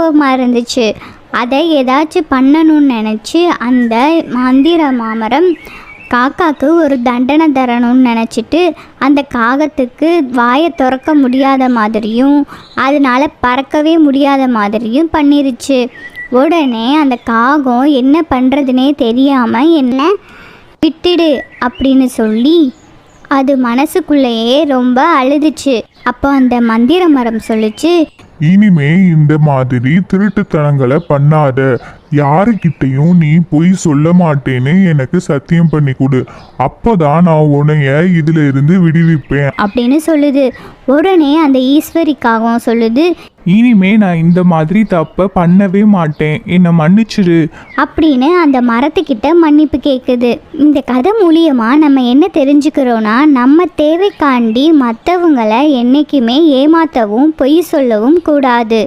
கோபமாக இருந்துச்சு. அதை ஏதாச்சும் பண்ணணும்னு நினச்சி அந்த மந்திர மாமரம் காக்காக்கு ஒரு தண்டனை தரணும்னு நினச்சிட்டு அந்த காகத்துக்கு வாயை திறக்க முடியாத மாதிரியும் அதனால் பறக்கவே முடியாத மாதிரியும் பண்ணிருச்சு. உடனே அந்த காகம் என்ன பண்ணுறதுனே தெரியாமல் என்ன விட்டுடு அப்படின்னு சொல்லி அது மனசுக்குள்ளேயே ரொம்ப அழுதுச்சு. அப்போ அந்த மந்திர மரம் சொல்லிச்சு, இனிமே இந்த மாதிரி திருட்டுத்தனங்களை பண்ணாத, யாருக்கிட்டையும் நீ பொய் சொல்ல மாட்டேன்னு எனக்கு சத்தியம் பண்ணி கொடு, அப்போதான் நான் உன்னைய இதுல இருந்து விடுவிப்பேன் அப்படின்னு சொல்லுது. உடனே அந்த ஈஸ்வரிக்காகவும் சொல்லுது, இனிமே நான் இந்த மாதிரி தப்பை பண்ணவே மாட்டேன், என்னை மன்னிச்சிடு அப்படின்னு அந்த மரத்துக்கிட்ட மன்னிப்பு கேட்குது. இந்த கதை மூலியமாக நம்ம என்ன தெரிஞ்சுக்கிறோன்னா, நம்ம தேவைக்காண்டி மற்றவங்களை என்றைக்குமே ஏமாற்றவும் பொய் சொல்லவும் கூடாது.